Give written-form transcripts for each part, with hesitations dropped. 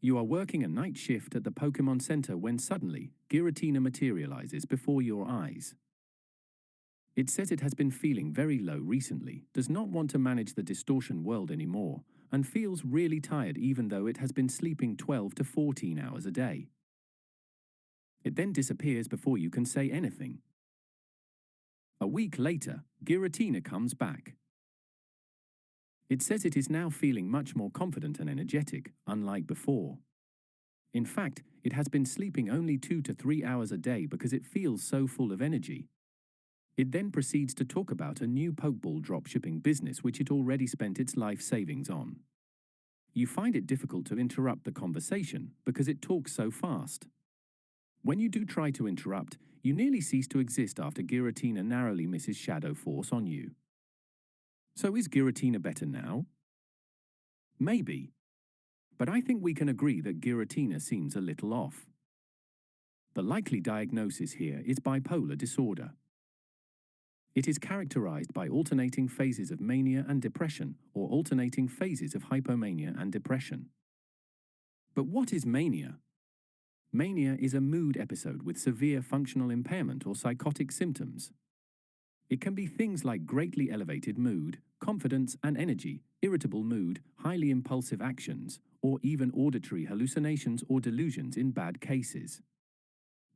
You are working a night shift at the Pokemon Center when suddenly, Giratina materializes before your eyes. It says it has been feeling very low recently, does not want to manage the distortion world anymore, and feels really tired even though it has been sleeping 12 to 14 hours a day. It then disappears before you can say anything. A week later, Giratina comes back. It says it is now feeling much more confident and energetic, unlike before. In fact, it has been sleeping only 2 to 3 hours a day because it feels so full of energy. It then proceeds to talk about a new Pokeball dropshipping business which it already spent its life savings on. You find it difficult to interrupt the conversation because it talks so fast. When you do try to interrupt, you nearly cease to exist after Giratina narrowly misses Shadow Force on you. So is Giratina better now? Maybe. But I think we can agree that Giratina seems a little off. The likely diagnosis here is bipolar disorder. It is characterized by alternating phases of mania and depression, or alternating phases of hypomania and depression. But what is mania? Mania is a mood episode with severe functional impairment or psychotic symptoms. It can be things like greatly elevated mood, confidence and energy, irritable mood, highly impulsive actions, or even auditory hallucinations or delusions in bad cases.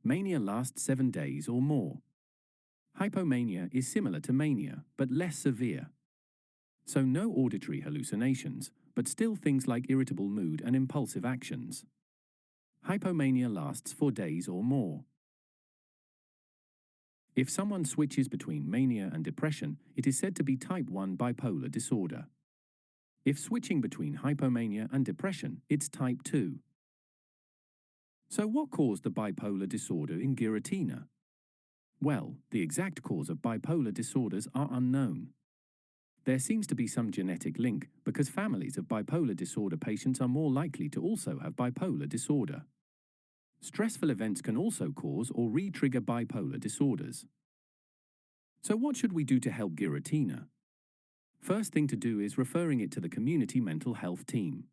Mania lasts 7 days or more. Hypomania is similar to mania, but less severe. So no auditory hallucinations, but still things like irritable mood and impulsive actions. Hypomania lasts for days or more. If someone switches between mania and depression, it is said to be type 1 bipolar disorder. If switching between hypomania and depression, it's type 2. So what caused the bipolar disorder in Giratina? Well, the exact cause of bipolar disorders are unknown. There seems to be some genetic link because families of bipolar disorder patients are more likely to also have bipolar disorder. Stressful events can also cause or re-trigger bipolar disorders. So what should we do to help Giratina? First thing to do is referring it to the community mental health team.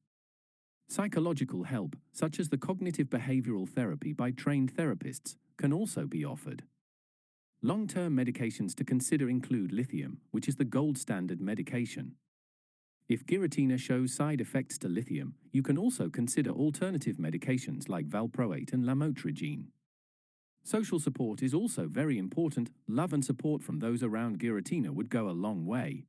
Psychological help, such as the cognitive behavioral therapy by trained therapists, can also be offered. Long-term medications to consider include lithium, which is the gold standard medication. If Giratina shows side effects to lithium, you can also consider alternative medications like valproate and lamotrigine. Social support is also very important. Love and support from those around Giratina would go a long way.